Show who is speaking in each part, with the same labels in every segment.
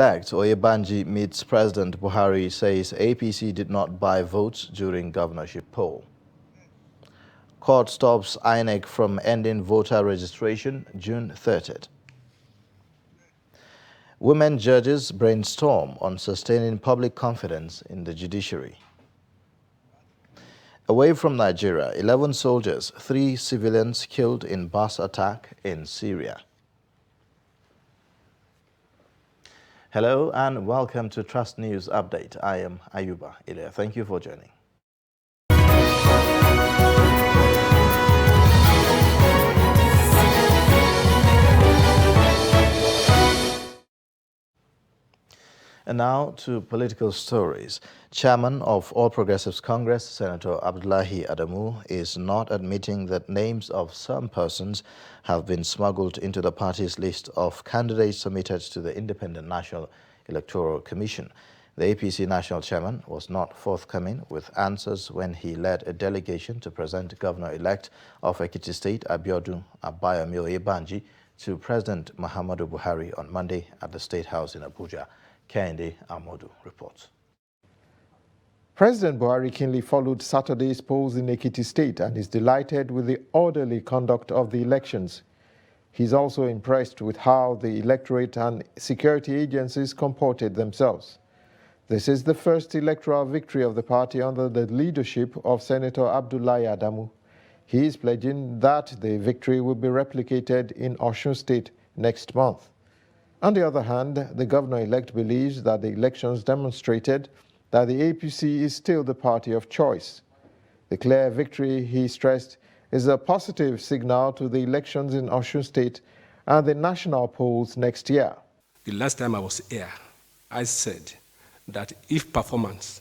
Speaker 1: Elect Oyebanji meets President Buhari, says APC did not buy votes during governorship poll. Court stops INEC from ending voter registration June 30th. Women judges brainstorm on sustaining public confidence in the judiciary. Away from Nigeria, 11 soldiers, 3 civilians killed in bus attack in Syria. Hello and welcome to Trust News Update. I am Ayuba Ilya. Thank you for joining. And now to political stories. Chairman of All Progressives Congress, Senator Abdullahi Adamu, is not admitting that names of some persons have been smuggled into the party's list of candidates submitted to the Independent National Electoral Commission. The APC national chairman was not forthcoming with answers when he led a delegation to present Governor-elect of Ekiti State, Abiodun Abayomi Oyebanji, to President Muhammadu Buhari on Monday at the State House in Abuja. Kehinde Amodu reports.
Speaker 2: President Buhari keenly followed Saturday's polls in Ekiti State and is delighted with the orderly conduct of the elections. He's also impressed with how the electorate and security agencies comported themselves. This is the first electoral victory of the party under the leadership of Senator Abdullahi Adamu. He is pledging that the victory will be replicated in Osun State next month. On the other hand, the governor-elect believes that the elections demonstrated that the APC is still the party of choice. The clear victory, he stressed, is a positive signal to the elections in Osun State and the national polls next year.
Speaker 3: The last time I was here, I said that if performance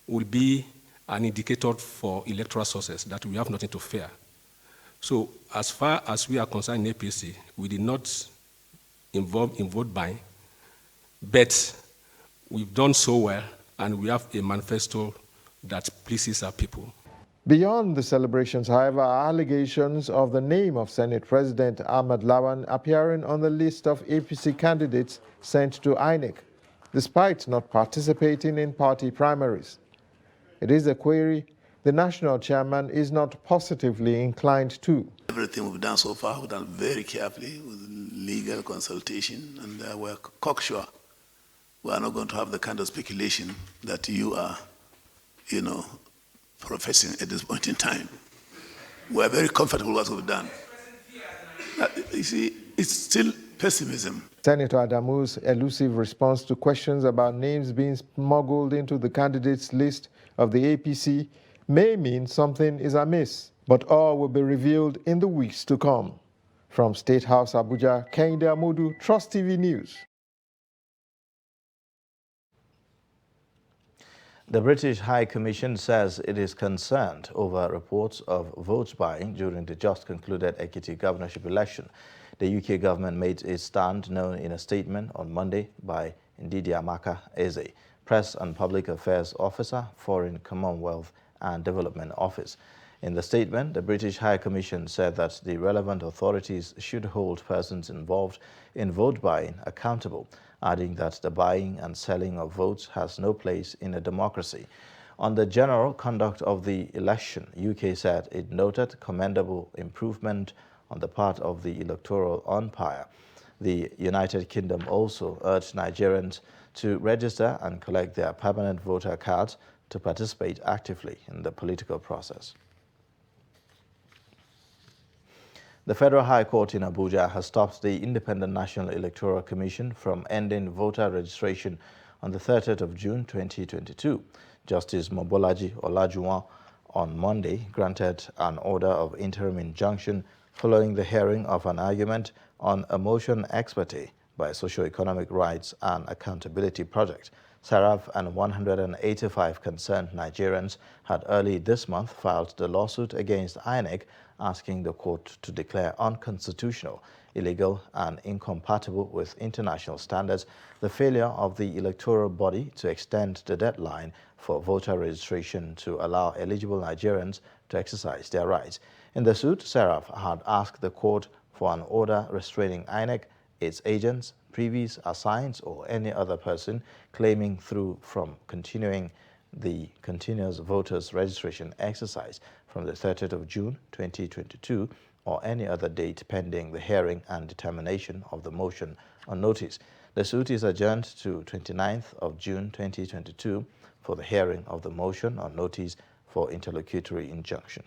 Speaker 3: will be an indicator for electoral success, that we have nothing to fear. So as far as we are concerned in APC, we did not involved in vote buying, but we've done so well and we have a manifesto that pleases our people.
Speaker 2: Beyond the celebrations, however, are allegations of the name of Senate President Ahmad Lawan appearing on the list of APC candidates sent to INEC, despite not participating in party primaries. It is a query the national chairman is not positively inclined to.
Speaker 4: Everything we've done so far, we've done very carefully with legal consultation, and we're cocksure. We are not going to have the kind of speculation that you are, professing at this point in time. We are very comfortable with what we've done. You see, it's still pessimism.
Speaker 2: Senator Adamu's elusive response to questions about names being smuggled into the candidates list of the APC may mean something is amiss, but all will be revealed in the weeks to come. From State House Abuja, Kehinde Amodu, Trust TV News.
Speaker 1: The British High Commission says it is concerned over reports of vote buying during the just concluded Ekiti governorship election. The UK government made its stand known in a statement on Monday by Ndidi Amaka Eze, Press and Public Affairs Officer, Foreign Commonwealth and Development Office. In the statement, the British High Commission said that the relevant authorities should hold persons involved in vote buying accountable, adding that the buying and selling of votes has no place in a democracy. On the general conduct of the election, UK said it noted commendable improvement on the part of the electoral umpire. The United Kingdom also urged Nigerians to register and collect their permanent voter cards to participate actively in the political process. The Federal High Court in Abuja has stopped the Independent National Electoral Commission from ending voter registration on the 30th of June 2022. Justice Mobolaji Olajuwon on Monday granted an order of interim injunction following the hearing of an argument on a motion ex parte by Socio-Economic Rights and Accountability Project. Saraf and 185 concerned Nigerians had early this month filed the lawsuit against INEC, asking the court to declare unconstitutional, illegal and incompatible with international standards the failure of the electoral body to extend the deadline for voter registration to allow eligible Nigerians to exercise their rights. In the suit, Saraf had asked the court for an order restraining INEC its agents, privies, assigns, or any other person claiming through from continuing the continuous voters registration exercise from the 30th of June 2022 or any other date pending the hearing and determination of the motion on notice. The suit is adjourned to 29th of June 2022 for the hearing of the motion on notice for interlocutory injunction.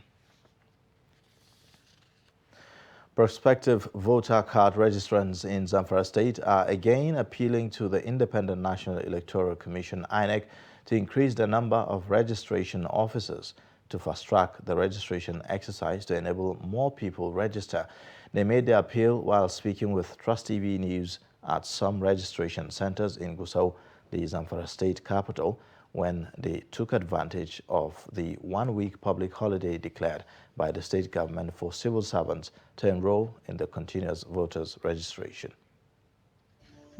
Speaker 1: Prospective voter card registrants in Zamfara State are again appealing to the Independent National Electoral Commission (INEC) to increase the number of registration officers to fast-track the registration exercise to enable more people register. They made the appeal while speaking with Trust TV News at some registration centers in Gusau, the Zamfara State capital, when they took advantage of the one-week public holiday declared by the state government for civil servants to enroll in the continuous voters registration.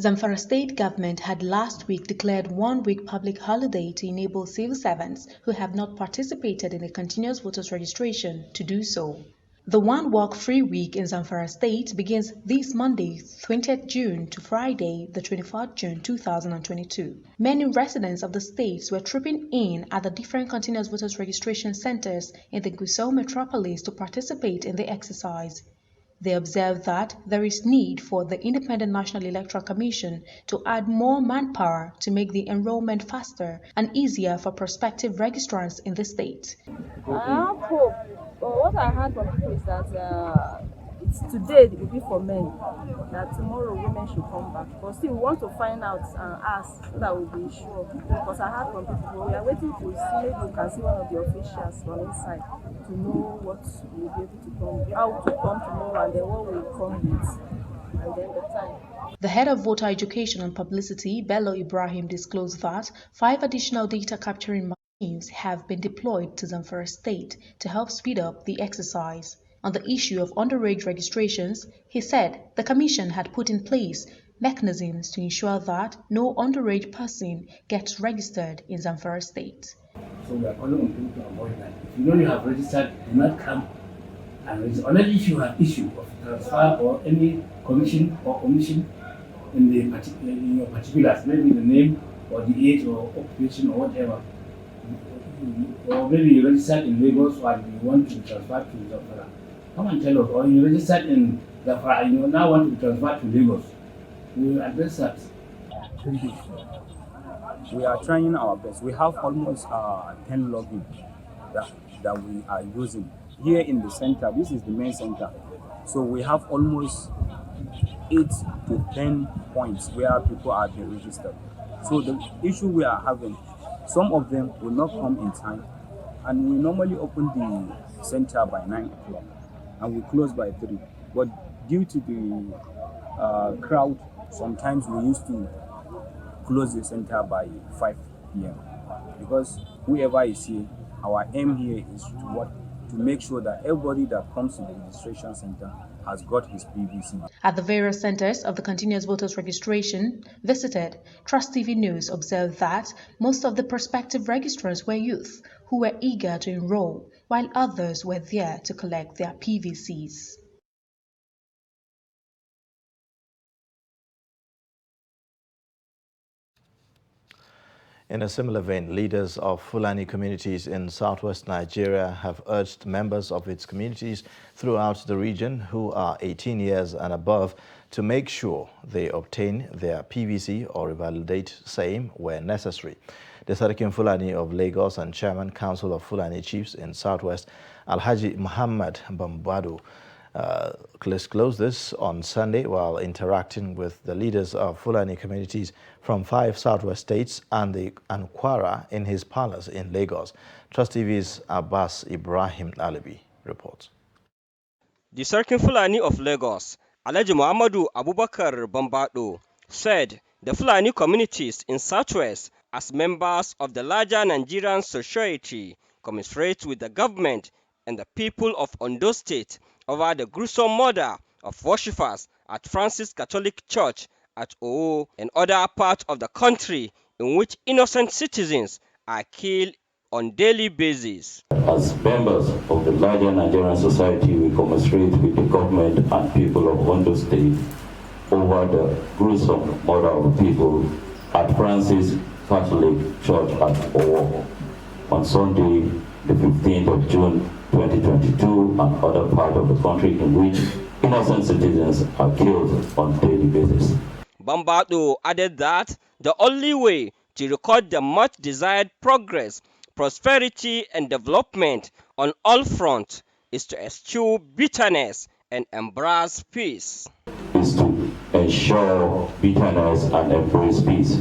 Speaker 5: Zamfara state government had last week declared one-week public holiday to enable civil servants who have not participated in the continuous voters registration to do so. The one-work-free week in Zamfara state begins this Monday, 20th June to Friday, the 24th June 2022. Many residents of the states were trooping in at the different continuous voters registration centers in the Gusau metropolis to participate in the exercise. They observed that there is need for the Independent National Electoral Commission to add more manpower to make the enrollment faster and easier for prospective registrants in the state.
Speaker 6: I have hope. But what I heard from people is that it's today it will be for men, that tomorrow women should come back. But still, we want to find out and ask so that we'll be sure. Because I heard from people, we are waiting to see, maybe we can see one of the officials from inside to know what we'll be able to come, how to come tomorrow, and then what we'll come with, and then the time.
Speaker 5: The head of voter education and publicity, Bello Ibrahim, disclosed that 5 additional data capturing machines have been deployed to Zamfara State to help speed up the exercise. On the issue of underage registrations, he said the commission had put in place mechanisms to ensure that no underage person gets registered in Zamfara State.
Speaker 7: So we are calling on people to avoid that. If you know you have registered, do not come and register. Unless if you have issue of transfer or any commission or omission in your particulars, maybe the name or the age or occupation or whatever. Or maybe you registered in Lagos and you want to transfer to Zamfara. Come and tell us. Or you registered in Zamfara and you now want to transfer to Lagos. We will address that.
Speaker 8: We are trying our best. We have almost 10 logins that we are using. Here in the center, this is the main center. So we have almost 8 to 10 points where people are being registered. So the issue we are having, some of them will not come in time, and we normally open the center by 9 o'clock and we close by 3. But due to the crowd, sometimes we used to close the center by 5 p.m. because whoever is here, our aim here is to make sure that everybody that comes to the registration center has got his PVC.
Speaker 5: At the various centers of the continuous voters registration visited, Trust TV News observed that most of the prospective registrants were youth who were eager to enroll, while others were there to collect their PVCs.
Speaker 1: In a similar vein, leaders of Fulani communities in southwest Nigeria have urged members of its communities throughout the region who are 18 years and above to make sure they obtain their PVC or revalidate same where necessary. The Sarakin Fulani of Lagos and Chairman Council of Fulani Chiefs in Southwest, Alhaji Muhammad Bambadu, disclosed this on Sunday while interacting with the leaders of Fulani communities from 5 southwest states and Kwara in his palace in Lagos. Trust TV's Abbas Ibrahim Alibi reports.
Speaker 9: The Sarakin Fulani of Lagos, Alhaji Muhammadu Abubakar Bambado, said the Fulani communities in Southwest, as members of the larger Nigerian society, commiserate with the government and the people of Ondo State over the gruesome murder of worshippers at Francis Catholic Church at Owo and other parts of the country in which innocent citizens are killed on daily basis.
Speaker 10: As members of the larger Nigerian society, we commiserate with the government and people of Ondo State over the gruesome murder of people at Francis Catholic Church at Owo on Sunday, the 15th of June 2022, and other parts of the country in which innocent citizens are killed on a daily basis.
Speaker 9: Bambado added that the only way to record the much desired progress, prosperity and development on all fronts is to eschew bitterness and embrace peace.
Speaker 10: Is to ensure bitterness and embrace peace.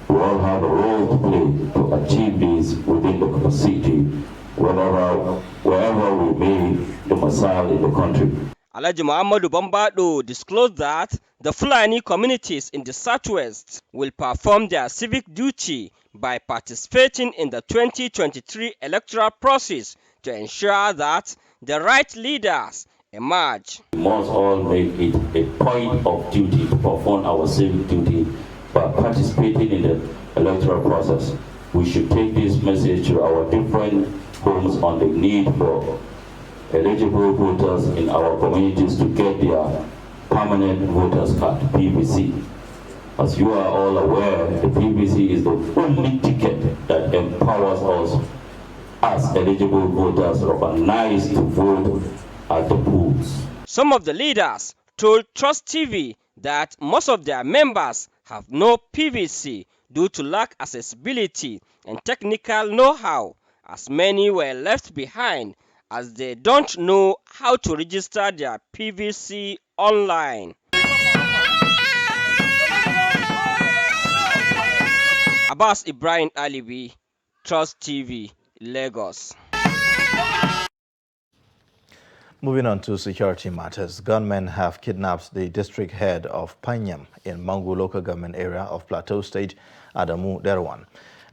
Speaker 10: We all have a role to play to achieve this within the capacity, wherever we may domicile in the country.
Speaker 9: Alhaji Muhammadu Bambado disclosed that the Fulani communities in the Southwest will perform their civic duty by participating in the 2023 electoral process to ensure that the right leaders emerge.
Speaker 10: We must all make it a point of duty to perform our civic duty by participating in the electoral process. We should take this message to our different homes on the need for eligible voters in our communities to get their permanent voters card, PVC. As you are all aware, the PVC is the only ticket that empowers us as eligible voters recognized to vote at the polls.
Speaker 9: Some of the leaders told Trust TV that most of their members have no PVC due to lack accessibility and technical know-how, as many were left behind as they don't know how to register their PVC online. Abbas Ibrahim Alibi, Trust TV, Lagos.
Speaker 1: Moving on to security matters, gunmen have kidnapped the district head of Panyam in Mangu local government area of Plateau State, Adamu Derwan.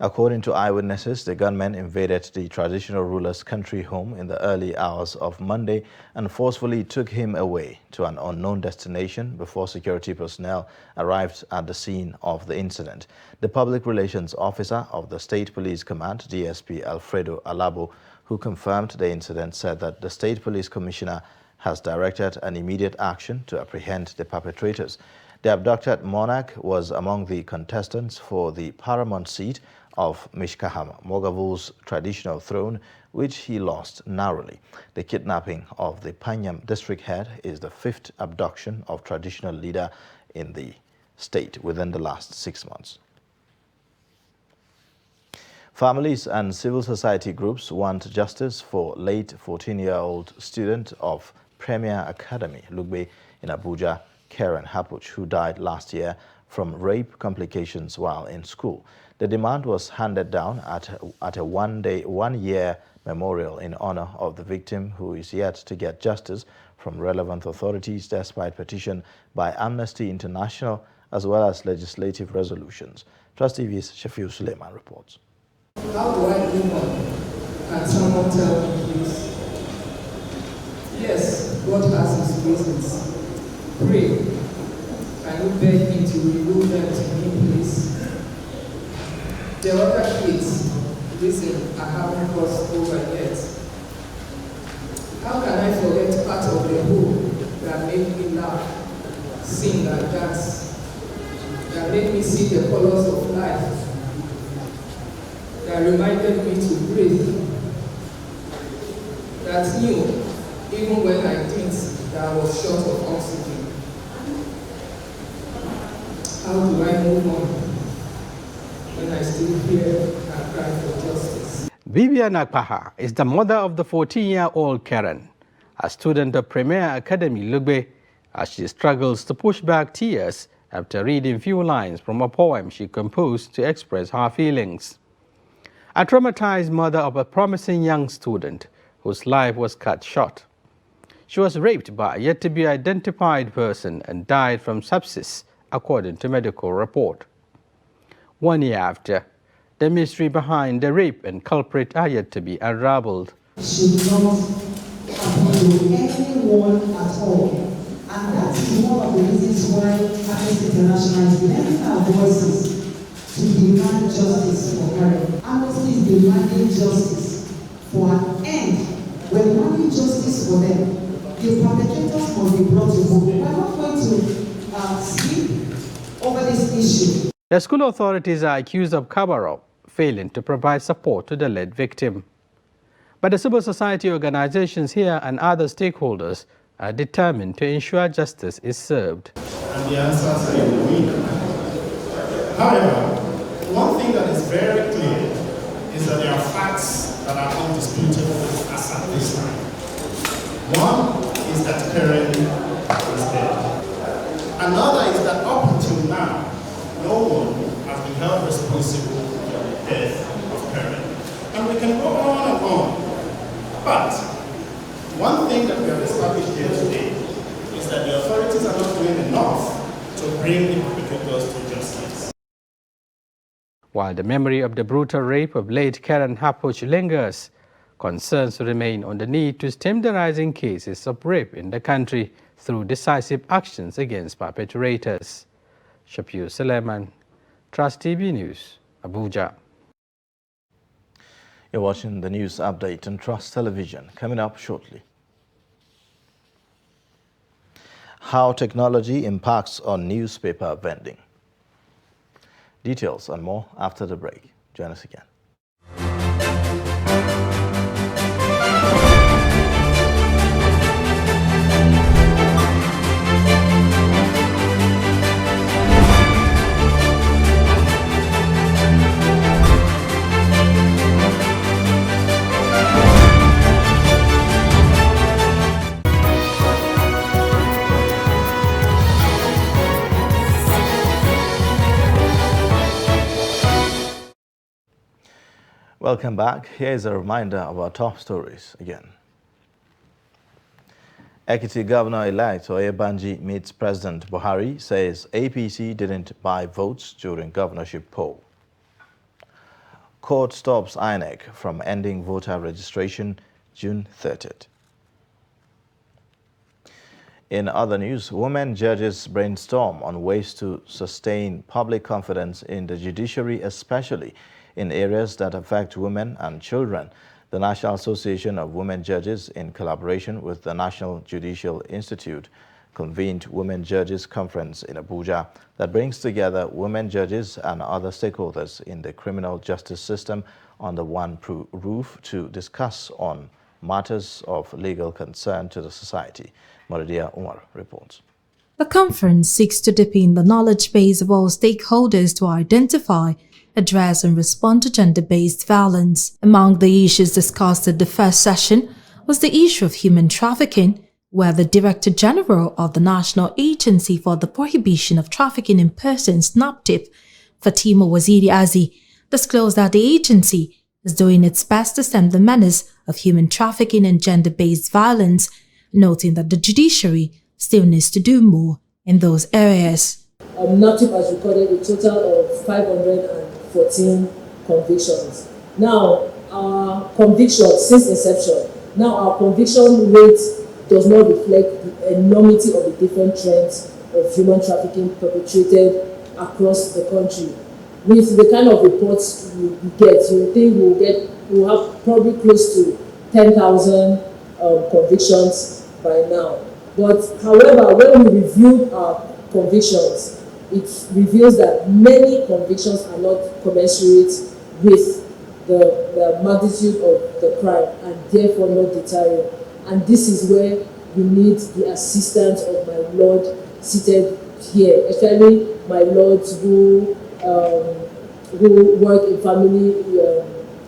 Speaker 1: According to eyewitnesses, the gunmen invaded the traditional ruler's country home in the early hours of Monday and forcefully took him away to an unknown destination before security personnel arrived at the scene of the incident. The public relations officer of the State Police Command, DSP Alfredo Alabo, who confirmed the incident, said that the State Police Commissioner has directed an immediate action to apprehend the perpetrators. The abducted monarch was among the contestants for the paramount seat of Mishkahama, Mogavu's traditional throne, which he lost narrowly. The kidnapping of the Panyam district head is the 5th abduction of traditional leader in the state within the last 6 months. Families and civil society groups want justice for late 14-year-old student of Premier Academy, Lugbe in Abuja, Karen Hapuch, who died last year from rape complications while in school. The demand was handed down at a one-year memorial in honor of the victim, who is yet to get justice from relevant authorities despite petition by Amnesty International as well as legislative resolutions. Trust TV's Shafiu Suleiman reports.
Speaker 11: How do I move on? Can someone tell me, please? Yes, God has his reasons. Pray. Can you beg me to remove them to me, please? The other kids, listen, I haven't crossed over yet. How can I forget part of the home that made me laugh, sing and dance, that made me see the colors of life, that reminded me to breathe, that knew, even when I think that I was short of oxygen. How do I move on when I still hear and cry for justice?
Speaker 12: Bibian Akpaha is the mother of the 14-year-old Karen, a student of Premier Academy Lugbe, as she struggles to push back tears after reading few lines from a poem she composed to express her feelings. A traumatized mother of a promising young student whose life was cut short. She was raped by a yet-to-be-identified person and died from sepsis, according to medical report. 1 year after, the mystery behind the rape and culprit are yet to be unraveled.
Speaker 13: Should not happen to anyone at all. And that is one of the reasons why Amnesty International is lending our voices to demand justice for her. Amnesty is demanding justice for an end. We're demanding justice for them. The perpetrators must be brought to book. We're not going to sleep over this issue.
Speaker 12: The school authorities are accused of cover-up, failing to provide support to the lead victim. But the civil society organizations here and other stakeholders are determined to ensure justice is served.
Speaker 14: And the answers are in the window. However, one thing that is very clear is that there are facts that are undisputable as at this time. One is that Karen is dead. Another is that up until now, no one has been held responsible for the death of Karen. And we can go on and on. But one thing that we have established here today is that the authorities are not doing enough to bring the perpetrators to justice.
Speaker 12: While the memory of the brutal rape of late Karen Hapuch lingers, concerns remain on the need to stem the rising cases of rape in the country through decisive actions against perpetrators. Shapir Suleiman, Trust TV News, Abuja.
Speaker 1: You're watching the news update on Trust Television. Coming up shortly. How technology impacts on newspaper vending. Details and more after the break. Join us again. Welcome back. Here is a reminder of our top stories again. Ekiti Governor-elect Oyebanji meets President Buhari, says APC didn't buy votes during governorship poll. Court stops INEC from ending voter registration June 30th. In other news, women judges brainstorm on ways to sustain public confidence in the judiciary, especially in areas that affect women and children. The National Association of Women Judges, in collaboration with the National Judicial Institute, convened Women Judges Conference in Abuja that brings together women judges and other stakeholders in the criminal justice system under one roof to discuss on matters of legal concern to the society. Maridia Umar reports.
Speaker 15: The conference seeks to deepen the knowledge base of all stakeholders to identify, address and respond to gender-based violence. Among the issues discussed at the first session was the issue of human trafficking, where the Director General of the National Agency for the Prohibition of Trafficking in Persons, NAPTIP, Fatima Waziri Azi, disclosed that the agency is doing its best to stem the menace of human trafficking and gender-based violence, noting that the judiciary still needs to do more in those areas.
Speaker 6: NAPTIP has recorded a total of 514 convictions. Now, our convictions since inception, our conviction rate does not reflect the enormity of the different trends of human trafficking perpetrated across the country. With the kind of reports we get, you think we'll have probably close to 10,000 convictions by now. But however, when we reviewed our convictions, it reveals that many convictions are not commensurate with the magnitude of the crime and therefore not deterrent. And this is where we need the assistance of my lord seated here, especially my lords who work in family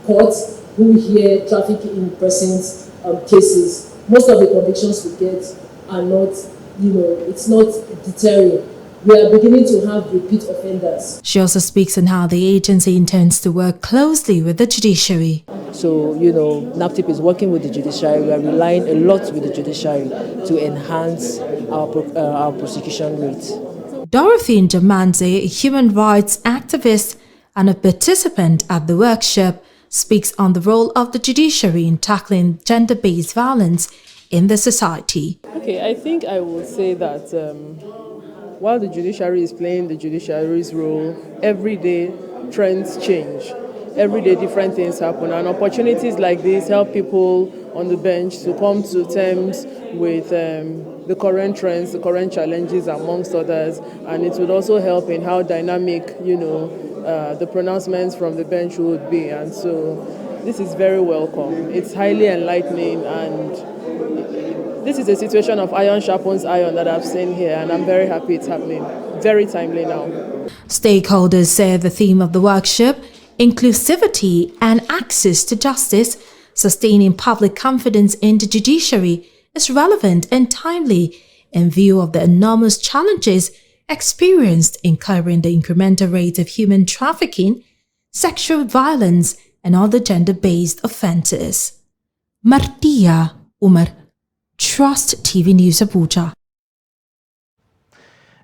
Speaker 6: courts, who hear trafficking in persons cases. Most of the convictions we get are not, it's not deterring. We are beginning to have repeat offenders.
Speaker 15: She also speaks on how the agency intends to work closely with the judiciary.
Speaker 16: So, NAPTIP is working with the judiciary. We are relying a lot with the judiciary to enhance our prosecution rates.
Speaker 15: Dorothy Njamanze, a human rights activist and a participant at the workshop, speaks on the role of the judiciary in tackling gender-based violence in the society.
Speaker 17: Okay, I think I will say that while the judiciary is playing the judiciary's role, every day trends change. every day different things happen, and opportunities like this help people on the bench to come to terms with the current trends, the current challenges, amongst others, and it would also help in how dynamic, the pronouncements from the bench would be. And so this is very welcome. It's highly enlightening, and this is a situation of iron sharpens iron that I've seen here, and I'm very happy it's happening. Very timely now.
Speaker 15: Stakeholders say the theme of the workshop, inclusivity and access to justice, sustaining public confidence in the judiciary, is relevant and timely in view of the enormous challenges experienced in curbing the incremental rate of human trafficking, sexual violence, and other gender-based offences. Martia Umar, Trust TV News Abuja.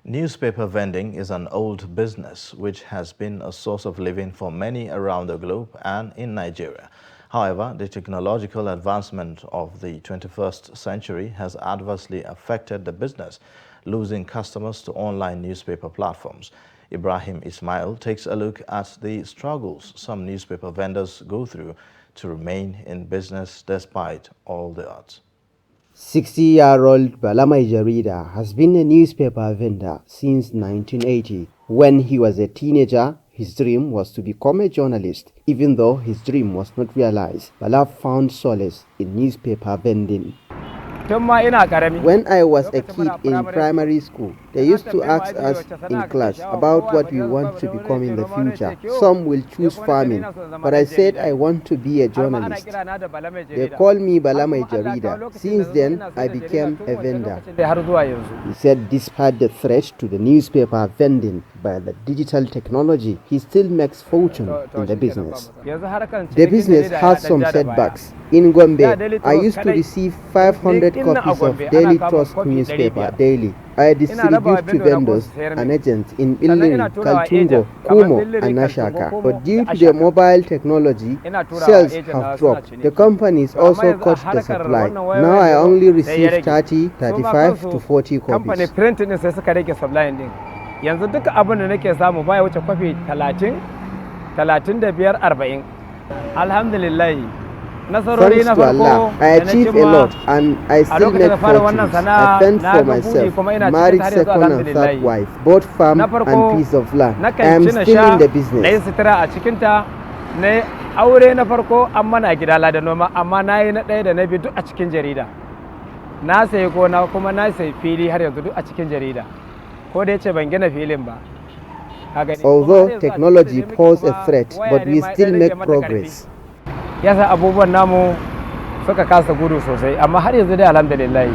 Speaker 1: Newspaper vending is an old business which has been a source of living for many around the globe and in Nigeria. However, the technological advancement of the 21st century has adversely affected the business, losing customers to online newspaper platforms. Ibrahim Ismail takes a look at the struggles some newspaper vendors go through to remain in business despite all the odds.
Speaker 18: 60-year-old Balamai Jarida has been a newspaper vendor since 1980. When he was a teenager, his dream was to become a journalist. Even though his dream was not realized, Bala found solace in newspaper vending. When I was a kid in primary school, they used to ask us in class about what we want to become in the future. Some will choose farming, but I said I want to be a journalist. They called me Balamai Jarida. Since then, I became a vendor. He said despite the threat to the newspaper vending by the digital technology, he still makes fortune in the business. The business has some setbacks. In Gombe, I used to receive 500 copies of Daily Trust newspaper daily. I distribute to vendors and agents in Iliri, Kaltungo, Kumo, and Nashaka. But due to the mobile technology, sales have dropped. The companies also cut the supply. Now I only receive 30, 35 to 40 copies.
Speaker 19: Yanzu duka abin da nake samu baya wuce kwafi 30, 35, 40. Alhamdulillah.
Speaker 18: Thanks to Allah, I achieve a lot and I still make fortunes. I fend for myself, married second and third wife, bought farm and piece of land. I am still in the business.
Speaker 19: Aure na farko amma na gida la da noma amma nayi na ɗaya da na biyu duk a cikin jarida. Na sayi gona kuma na sayi fili har yanzu duk a cikin jarida. Ko da yace ban gina filin ba.
Speaker 18: Although technology poses a threat, but we still make progress.
Speaker 19: Yasa abubuwan namu suka kasa gudu sosai amma har yanzu dai alhamdulillah.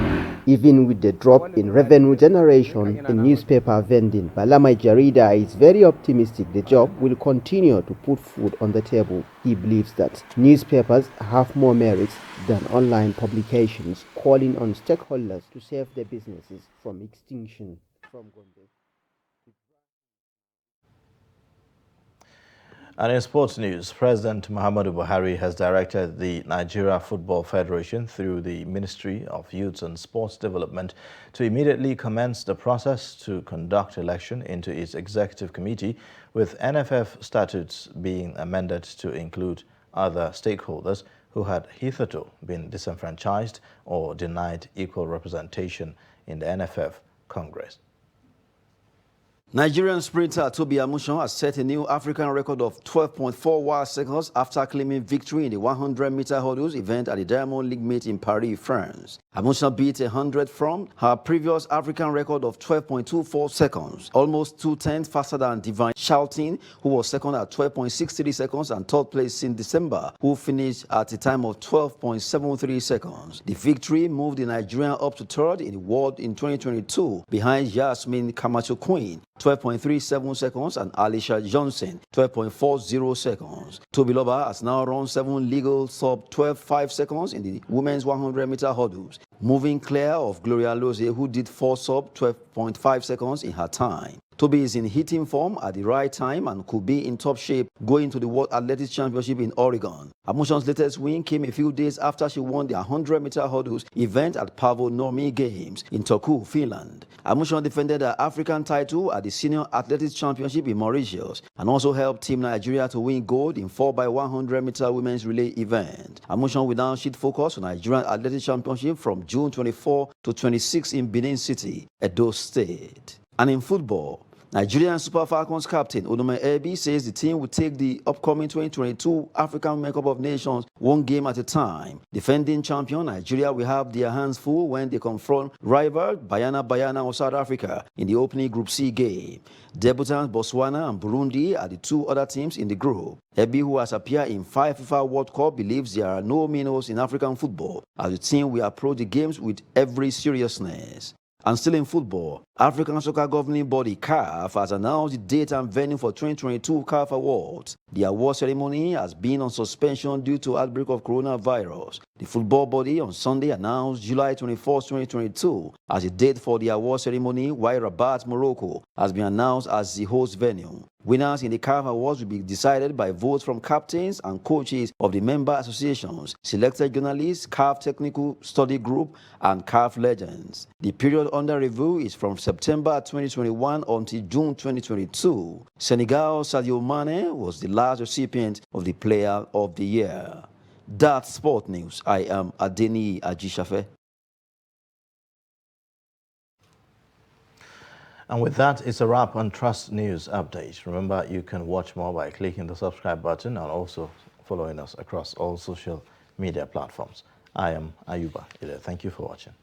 Speaker 18: Even with the drop in revenue generation in newspaper vending, Balamai Jarida is very optimistic the job will continue to put food on the table. He believes that newspapers have more merits than online publications, calling on stakeholders to save their businesses from extinction. From Gombe.
Speaker 1: And in sports news, President Muhammadu Buhari has directed the Nigeria Football Federation through the Ministry of Youth and Sports Development to immediately commence the process to conduct election into its executive committee, with NFF statutes being amended to include other stakeholders who had hitherto been disenfranchised or denied equal representation in the NFF Congress.
Speaker 20: Nigerian sprinter Tobi Amusan has set a new African record of 12.41 seconds after claiming victory in the 100-meter hurdles event at the Diamond League meet in Paris, France. Amusan beat 100 from her previous African record of 12.24 seconds, almost 2/10 faster than Divine Shouting, who was second at 12.63 seconds, and third place in December, who finished at a time of 12.73 seconds. The victory moved the Nigerian up to third in the world in 2022, behind Yasmin Camacho Queen, 12.37 seconds, and Alicia Johnson, 12.40 seconds. Tobiloba has now run 7 legal sub-12.5 seconds in the women's 100-meter hurdles, moving clear of Gloria Loze, who did 4 sub-12.5 seconds in her time. Toby is in hitting form at the right time and could be in top shape going to the World Athletics Championship in Oregon. Amushon's latest win came a few days after she won the 100-meter hurdles event at Paavo Nurmi Games in Turku, Finland. Amushon defended her African title at the Senior Athletics Championship in Mauritius and also helped Team Nigeria to win gold in 4x100-meter women's relay event. Amushon will now shift focus on Nigerian Athletics Championship from June 24 to 26 in Benin City, Edo State. And in football, Nigerian Super Falcons captain Onome Ebi says the team will take the upcoming 2022 African Women Cup of Nations one game at a time. Defending champion Nigeria will have their hands full when they confront rival Bayana of South Africa in the opening Group C game. Debutants Botswana and Burundi are the two other teams in the group. Ebi, who has appeared in 5 FIFA World Cup, believes there are no minnows in African football as the team will approach the games with every seriousness. And still in football, African Soccer Governing Body CAF has announced the date and venue for 2022 CAF Awards. The award ceremony has been on suspension due to outbreak of coronavirus. The football body on Sunday announced July 24, 2022 as the date for the award ceremony, while Rabat, Morocco has been announced as the host venue. Winners in the CAF Awards will be decided by votes from captains and coaches of the member associations, selected journalists, CAF Technical Study Group, and CAF Legends. The period under review is from September 2021 until June 2022. Senegal's Sadio Mane was the last recipient of the Player of the Year. That's Sport News. I am Adeni Ajishafe.
Speaker 1: And with that, it's a wrap on Trust News Update. Remember, you can watch more by clicking the subscribe button and also following us across all social media platforms. I am Ayuba Ile. Thank you for watching.